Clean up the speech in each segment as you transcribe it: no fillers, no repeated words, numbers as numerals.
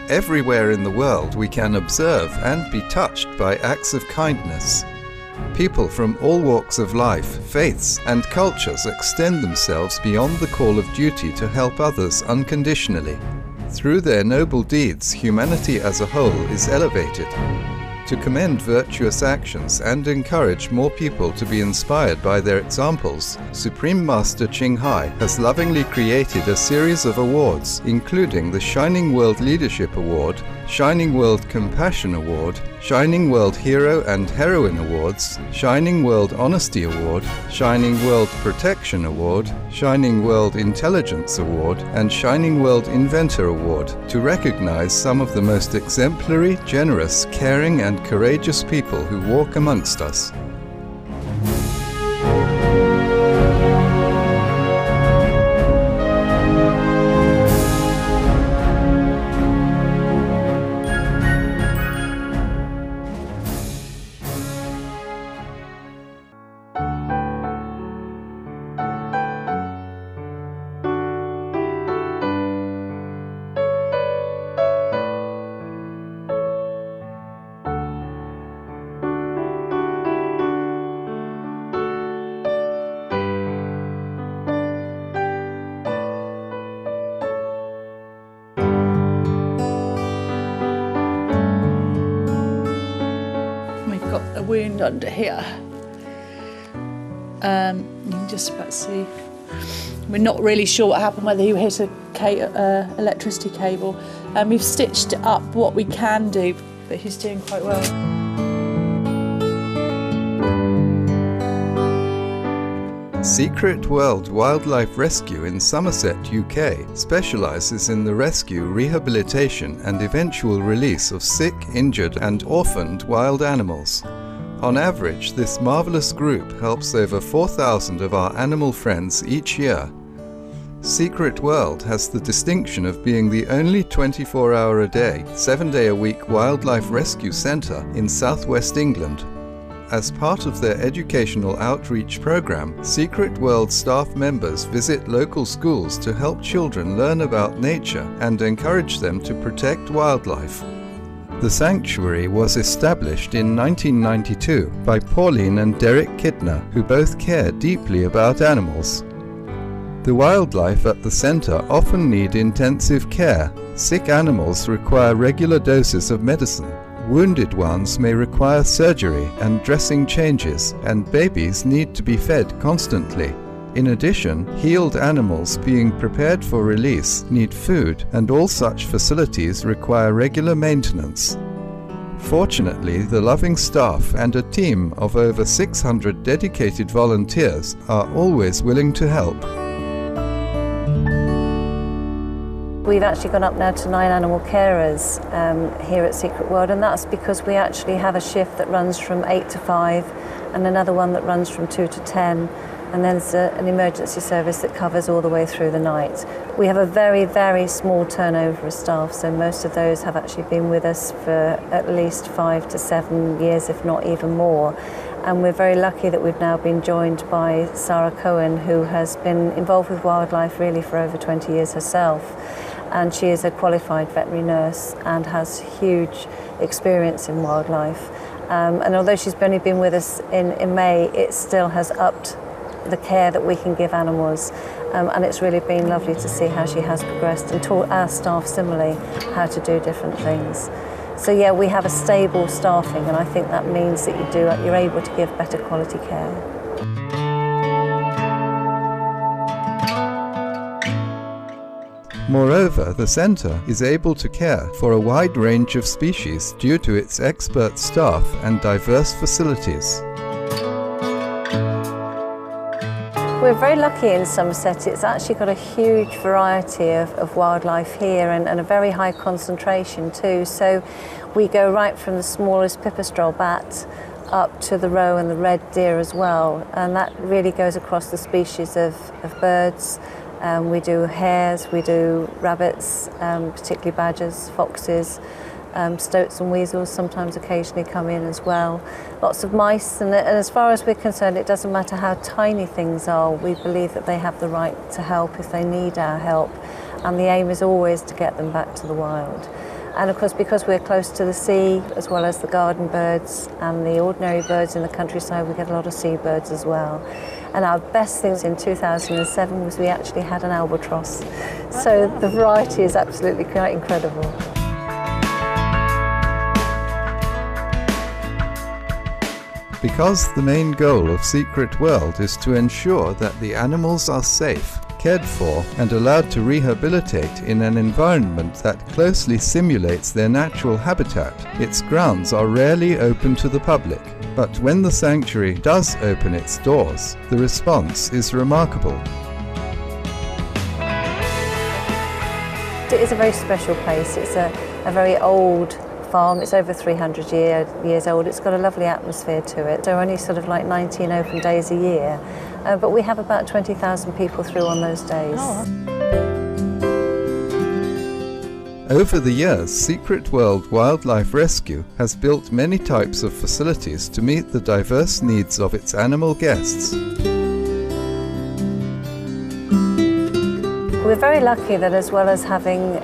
Everywhere in the world we can observe and be touched by acts of kindness. People from all walks of life, faiths and cultures extend themselves beyond the call of duty to help others unconditionally. Through their noble deeds, humanity as a whole is elevated. To commend virtuous actions and encourage more people to be inspired by their examples, Supreme Master Ching Hai has lovingly created a series of awards, including the Shining World Leadership Award, Shining World Compassion Award, Shining World Hero and Heroine Awards, Shining World Honesty Award, Shining World Protection Award, Shining World Intelligence Award, and Shining World Inventor Award to recognize some of the most exemplary, generous, caring and courageous people who walk amongst us. A wound under here. You can just about see. We're not really sure what happened, whether he hit a electricity cable. We've stitched up what we can do, but he's doing quite well. Secret World Wildlife Rescue in Somerset, UK specialises in the rescue, rehabilitation and eventual release of sick, injured and orphaned wild animals. On average, this marvellous group helps over 4,000 of our animal friends each year. Secret World has the distinction of being the only 24-hour-a-day, 7-day-a-week wildlife rescue centre in southwest England. As part of their educational outreach program, Secret World staff members visit local schools to help children learn about nature and encourage them to protect wildlife. The sanctuary was established in 1992 by Pauline and Derek Kidner, who both care deeply about animals. The wildlife at the centre often need intensive care. Sick animals require regular doses of medicine. Wounded ones may require surgery and dressing changes, and babies need to be fed constantly. In addition, healed animals being prepared for release need food, and all such facilities require regular maintenance. Fortunately, the loving staff and a team of over 600 dedicated volunteers are always willing to help. We've actually gone up now to 9 animal carers here at Secret World, and that's because we actually have a shift that runs from 8 to 5 and another one that runs from 2 to 10, and then there's an emergency service that covers all the way through the night. We have a very, very small turnover of staff, so most of those have actually been with us for at least 5 to 7 years, if not even more. And we're very lucky that we've now been joined by Sarah Cohen, who has been involved with wildlife really for over 20 years herself. And she is a qualified veterinary nurse and has huge experience in wildlife. And although she's only been with us in May, it still has upped the care that we can give animals. And it's really been lovely to see how she has progressed and taught our staff similarly how to do different things. So yeah, we have a stable staffing, and I think that means that you're able to give better quality care. Moreover, the centre is able to care for a wide range of species due to its expert staff and diverse facilities. We're very lucky in Somerset. It's actually got a huge variety of wildlife here, and a very high concentration too. So we go right from the smallest pipistrelle bat up to the roe and the red deer as well, and that really goes across the species of birds. We do hares, we do rabbits, particularly badgers, foxes, stoats and weasels sometimes occasionally come in as well. Lots of mice, and as far as we're concerned, it doesn't matter how tiny things are. We believe that they have the right to help if they need our help, and the aim is always to get them back to the wild. And of course, because we're close to the sea, as well as the garden birds and the ordinary birds in the countryside, we get a lot of seabirds as well. And our best things in 2007 was we actually had an albatross. So the variety is absolutely quite incredible. Because the main goal of Secret World is to ensure that the animals are safe, cared for and allowed to rehabilitate in an environment that closely simulates their natural habitat, its grounds are rarely open to the public. But when the sanctuary does open its doors, the response is remarkable. It is a very special place. It's a very old farm. It's over 300 years old. It's got a lovely atmosphere to it. There are only sort of like 19 open days a year, but we have about 20,000 people through on those days. Over the years, Secret World Wildlife Rescue has built many types of facilities to meet the diverse needs of its animal guests. We're very lucky that as well as having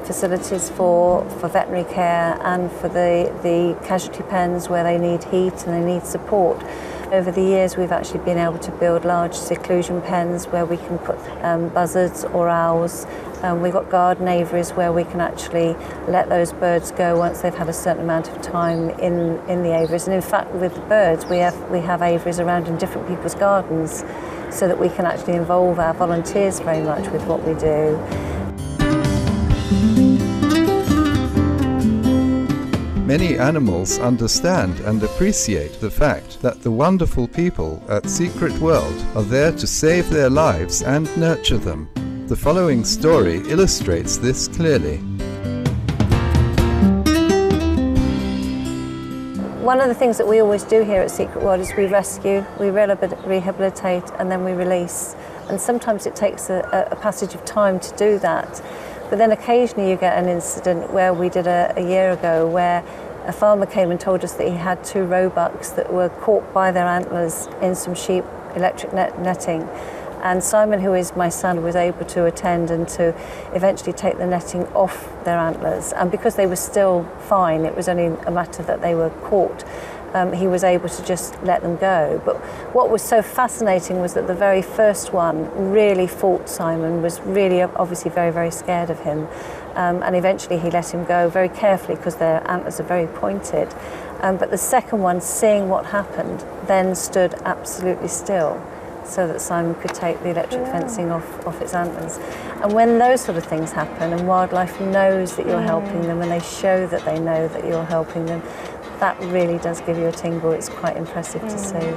facilities for veterinary care and for the casualty pens where they need heat and they need support, over the years we've actually been able to build large seclusion pens where we can put buzzards or owls. We've got garden aviaries where we can actually let those birds go once they've had a certain amount of time in the aviaries. And in fact with the birds we have aviaries around in different people's gardens, so that we can actually involve our volunteers very much with what we do. Many animals understand and appreciate the fact that the wonderful people at Secret World are there to save their lives and nurture them. The following story illustrates this clearly. One of the things that we always do here at Secret World is we rescue, we rehabilitate and then we release. And sometimes it takes a passage of time to do that. But then occasionally you get an incident where we did a year ago where a farmer came and told us that he had 2 roebucks that were caught by their antlers in some sheep electric netting. And Simon, who is my son, was able to attend and to eventually take the netting off their antlers. And because they were still fine, it was only a matter that they were caught, he was able to just let them go. But what was so fascinating was that the very first one really fought Simon, was really obviously very, very scared of him. And eventually he let him go very carefully because their antlers are very pointed. But the second one, seeing what happened, then stood absolutely still, so that Simon could take the electric fencing off its antlers. And when those sort of things happen and wildlife knows that you're helping them and they show that they know that you're helping them, that really does give you a tingle. It's quite impressive to see.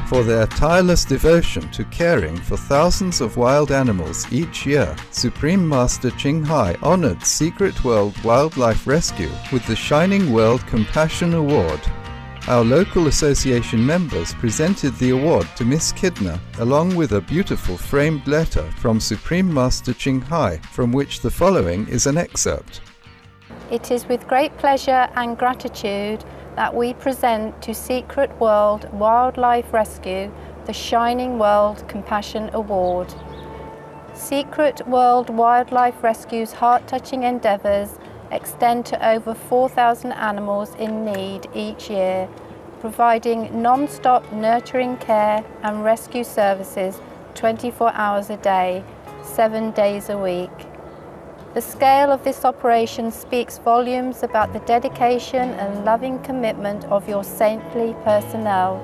For their tireless devotion to caring for thousands of wild animals each year, Supreme Master Ching Hai honoured Secret World Wildlife Rescue with the Shining World Compassion Award. Our local association members presented the award to Miss Kidner, along with a beautiful framed letter from Supreme Master Ching Hai, from which the following is an excerpt. It is with great pleasure and gratitude that we present to Secret World Wildlife Rescue the Shining World Compassion Award. Secret World Wildlife Rescue's heart-touching endeavours extend to over 4,000 animals in need each year, providing non-stop nurturing care and rescue services 24 hours a day, 7 days a week. The scale of this operation speaks volumes about the dedication and loving commitment of your saintly personnel.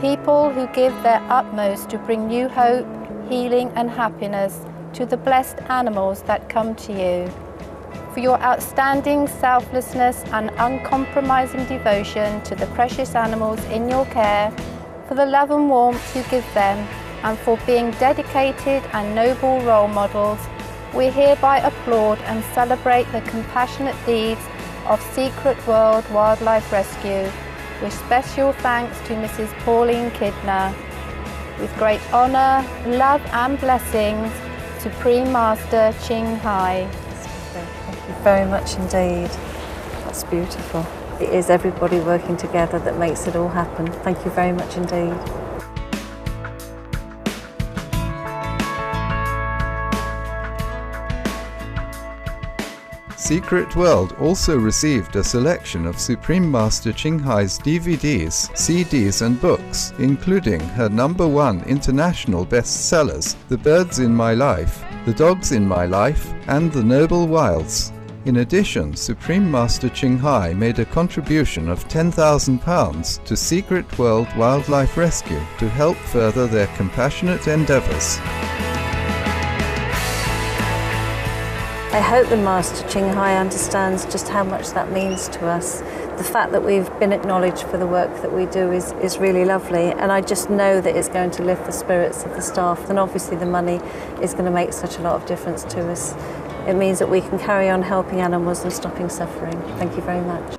People who give their utmost to bring new hope, healing and happiness to the blessed animals that come to you. For your outstanding selflessness and uncompromising devotion to the precious animals in your care, for the love and warmth you give them, and for being dedicated and noble role models, we hereby applaud and celebrate the compassionate deeds of Secret World Wildlife Rescue, with special thanks to Mrs. Pauline Kidner. With great honour, love and blessings, Supreme Master Ching Hai. Thank you very much indeed. That's beautiful. It is everybody working together that makes it all happen. Thank you very much indeed. Secret World also received a selection of Supreme Master Ching Hai's DVDs, CDs and books, including her #1 international bestsellers, The Birds in My Life, The Dogs in My Life and The Noble Wilds. In addition, Supreme Master Ching Hai made a contribution of £10,000 to Secret World Wildlife Rescue to help further their compassionate endeavours. I hope the Master Ching Hai understands just how much that means to us. The fact that we've been acknowledged for the work that we do is really lovely, and I just know that it's going to lift the spirits of the staff, and obviously the money is going to make such a lot of difference to us. It means that we can carry on helping animals and stopping suffering. Thank you very much.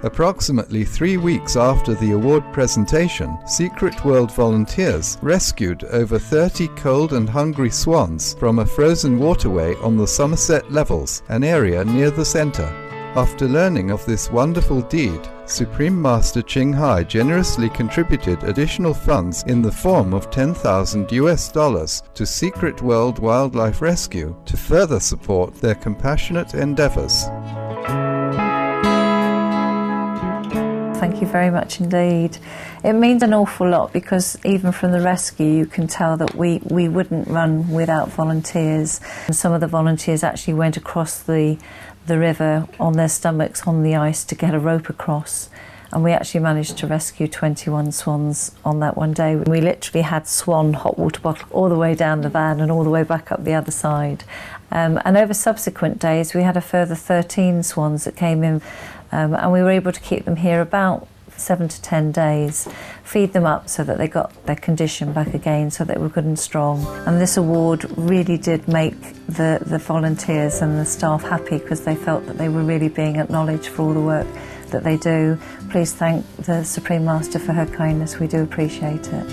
Approximately 3 weeks after the award presentation, Secret World volunteers rescued over 30 cold and hungry swans from a frozen waterway on the Somerset Levels, an area near the centre. After learning of this wonderful deed, Supreme Master Ching Hai generously contributed additional funds in the form of $10,000 to Secret World Wildlife Rescue to further support their compassionate endeavours. Thank you very much indeed. It means an awful lot, because even from the rescue you can tell that we wouldn't run without volunteers. And some of the volunteers actually went across the river on their stomachs on the ice to get a rope across, and we actually managed to rescue 21 swans on that one day. We literally had swan hot water bottle all the way down the van and all the way back up the other side. And over subsequent days we had a further 13 swans that came in, and we were able to keep them here about 7 to 10 days, feed them up so that they got their condition back again, so that they were good and strong. And this award really did make the volunteers and the staff happy, because they felt that they were really being acknowledged for all the work that they do. Please thank the Supreme Master for her kindness. We do appreciate it.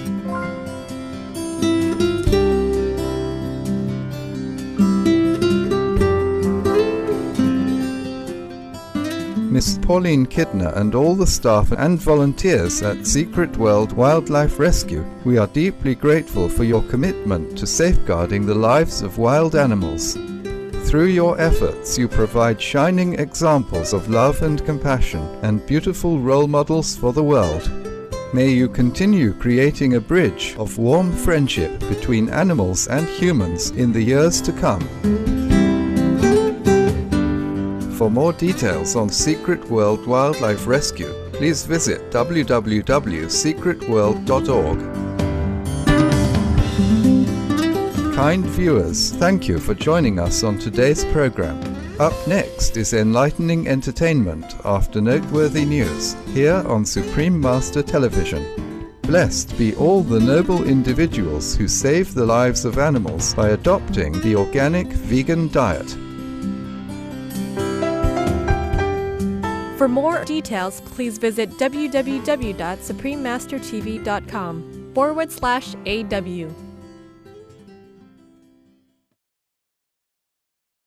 Miss Pauline Kidner and all the staff and volunteers at Secret World Wildlife Rescue, we are deeply grateful for your commitment to safeguarding the lives of wild animals. Through your efforts, you provide shining examples of love and compassion and beautiful role models for the world. May you continue creating a bridge of warm friendship between animals and humans in the years to come. For more details on Secret World Wildlife Rescue, please visit www.secretworld.org. Kind viewers, thank you for joining us on today's program. Up next is enlightening entertainment after noteworthy news, here on Supreme Master Television. Blessed be all the noble individuals who save the lives of animals by adopting the organic vegan diet. For more details, please visit www.suprememastertv.com/AW.